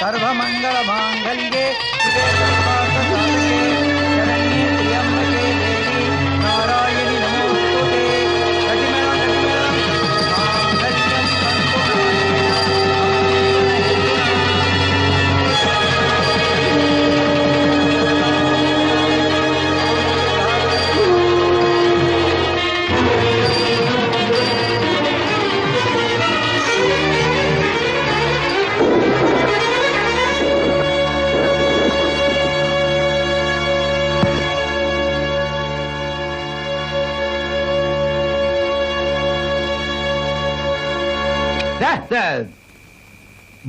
सर्वमंगल मांगल्ये शिवे सर्वार्थसाधिके शरण्ये त्र्यंबके देवी नारायणि नमोस्तुते कटिमेला मांगल्यं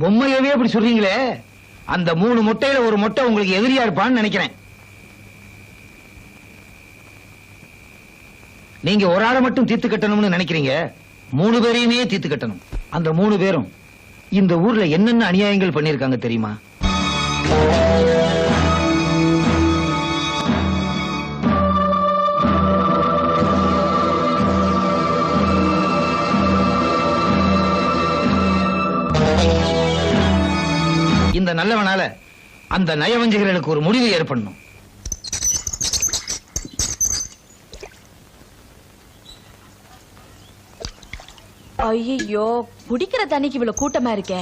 பொம்மையவே அப்படி சொல்றீங்களே, அந்த 3 முட்டையில ஒரு முட்டை உங்களுக்கு எதிரியா இருப்பான்னு நினைக்கிறேன். நீங்க ஒரு ஆளை மட்டும் தீர்த்து கட்டணும்னு நினைக்கிறீங்க, 3 பேரையுமே தீர்த்து கட்டணும். அந்த 3 பேரும் இந்த ஊர்ல என்னென்ன அநியாயங்கள் பண்ணிருக்காங்க தெரியுமா? இந்த நல்லவனால அந்த நயவஞ்சகர்களுக்கு ஒரு முடிவு ஏற்படணும். ஐயோ, குடிக்கிற தண்ணிக்கு இவ்வளவு கூட்டமா இருக்கே,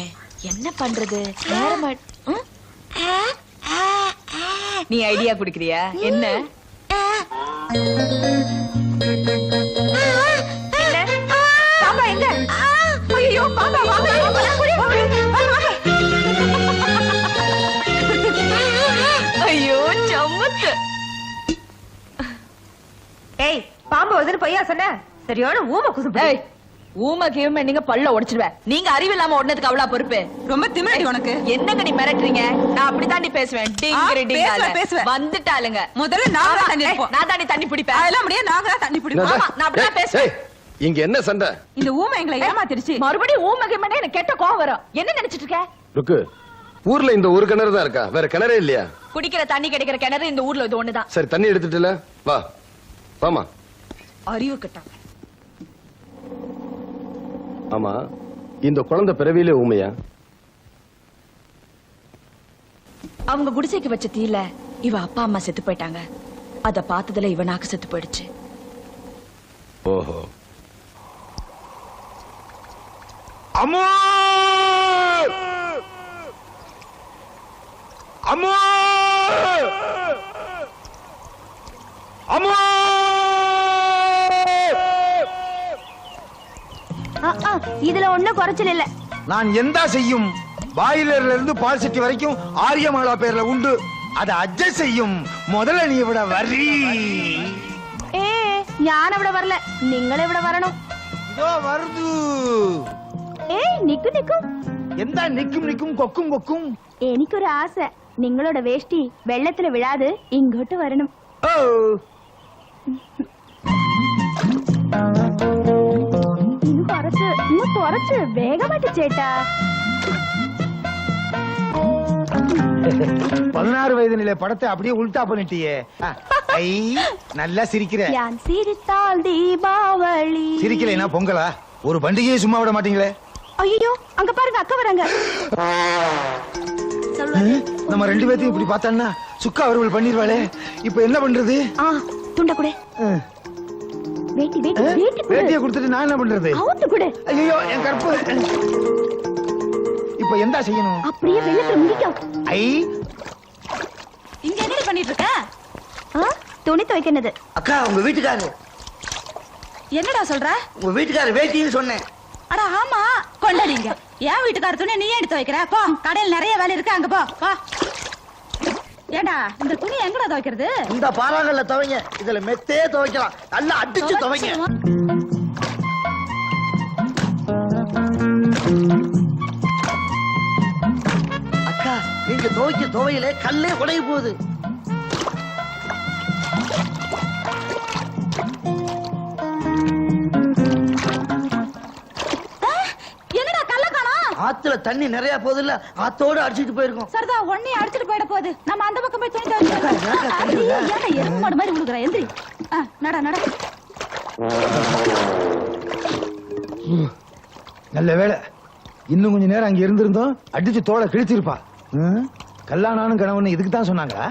என்ன பண்றது? நீ ஐடியா குடுக்கிறியா? என்ன பாப்பா எங்க? ஐயோ பாப்பா வாங்க. ஐயோ சம்மத்து. ஏய், பாம்பு வருதுன்னு பொய்யா சொன்ன? சரியான ஊமை குசுப்பு. ஊமை கீமை நீங்க பல்ல உடைச்சிடுவேன். நீங்க அறிவில்லாம உடனதுக்கு அவ்வளவு பொறுப்பு. ரொம்ப திமிரடி உனக்கு. என்னங்க நீ மிரட்டுறீங்க? நான் அப்படித்தாண்டி பேசுவேன். பேசுவேன். வந்துட்டாளுங்க. முதல்ல நான் தண்ணி நான் தாண்டி தண்ணி பிடிப்பேன். அதெல்லாம் முடியாது, நாங்க தான் தண்ணி பிடிப்போம். ஆமா, நான் அப்படிதான் பேசுவேன். இங்க என்ன சண்டை? இந்த ஊமை எங்களை ஏமாத்திருச்சு. மறுபடியும் ஊமை கீமை எனக்கு கெட்ட கோவம் வரும். என்ன நினைச்சிட்டு இருக்க? ருக்கு, ஊர்ல இந்த ஒரு கிணறு தான் இருக்கா? வேற கிணறே இல்லையா? குடிக்கிற தண்ணி கிடைக்கிற கிணறு இந்த ஊர்ல இது ஒண்ணுதான். சரி, தண்ணி எடுத்துட்டுல வா. வாமா. அறிவு கட்டம். ஆமா, இந்த குழந்தை பிறவியிலே ஊமையா? அவங்க குடிசைக்கு வச்ச தீல இவ அப்பா அம்மா செத்து போயிட்டாங்க. அத பார்த்ததுல இவ நாக்கு செத்து போயிடுச்சு. ஓஹோ. அம்மா அம்மா அம்மா! இதுல ஒண்ணும் குறைச்சல் இல்ல. நான் எந்த செய்யும் பாயிலர்ல இருந்து பால் சிட்டி வரைக்கும் ஆரியமாலா பேர்ல உண்டு. அத அட்ஜஸ்ட் செய்யும். முதல்ல நீ இவட வரி. ഞാൻ ഇവിടെ വരല, നിങ്ങൾ ഇവിടെ വരണം. இதோ வருது. നിക്കു നിക്കു. എന്താ നിക്കും നിക്കും കൊക്കും കൊക്കും? എനിക്കൊരു ആശ, നിങ്ങളുടെ വേഷ്ടി വെള്ളത്തിൽ വിഴാതെ ഇങ്ങോട്ട് വരണം. ഓ, ഇന്ന് കുറച്ച് വേഗമായിട്ട് ചേട്ടാ. 16 வயது நிலை படத்தை அப்படியே உல்டா பண்ணிட்டியே. ஐ, நல்லா சிரிக்கிற. ഞാൻ சிரித்தால் தீபாவளி. சிரிக்கலைனா பொங்கலா? ஒரு பண்டிகையை சும்மா விட மாட்டீங்களே. ஐயோ, அங்க பாருங்க, அக்கா வராங்க. நம்ம 2 பேத்தையும் இப்படி பார்த்தான்னா சுக்கா அவர்கள் பண்ணிடுவாளே. இப்ப என்ன பண்றது? துண்ட கூட. வேட்டியை கொடுத்துட்டு நான் என்ன பண்றது? ஐயோ, என் கற்பு. இப்ப என்ன செய்யணும்? அப்படியே வெள்ளத்துல முடிக்கும். ஐ, இங்க என்ன பண்ணிட்டு இருக்க? துணி துவைக்கிறது. அக்கா, உங்க வீட்டுக்காரரு. என்னடா சொல்ற? உங்க வீட்டுக்காரரு வேட்டின்னு சொன்னேன். அட ஆமா, கொண்டாடிங்க. ஏன் வீட்டுக்கார துணி நீ எடுத்து வைக்கிற? போ, கடையில் நிறைய வேலை இருக்கு, அங்க போ. போ. ஏண்டா, இந்த துணி எங்கடா துவைக்கிறது? இந்த பாறாங்கல்ல துவைங்க. இதுல மெத்தே துவைக்கலாம். நல்லா அடிச்சு துவைங்க. அக்கா, நீங்க துவைக்க துவையில கல்லே உடைய போகுது. ஆத்துல தண்ணி நிறைய போகுது இல்ல, ஆத்தோடு அடிச்சிட்டு போயிருக்கோம். சரிதா, ஒன்னே அடிச்சிட்டு போயிட போகுது. நம்ம அந்த பக்கம் போய் துணி துவைக்கலாம். எறும்பு மாடு மாதிரி உழுகுற. எந்திரி. நட நட. நல்ல வேலை, இன்னும் கொஞ்ச நேரம் அங்க இருந்திருந்தோம் அடிச்சு தோலை கிழிச்சிருப்பா. கல்லானானும் கணவன் இதுக்கு தான் சொன்னாங்களா?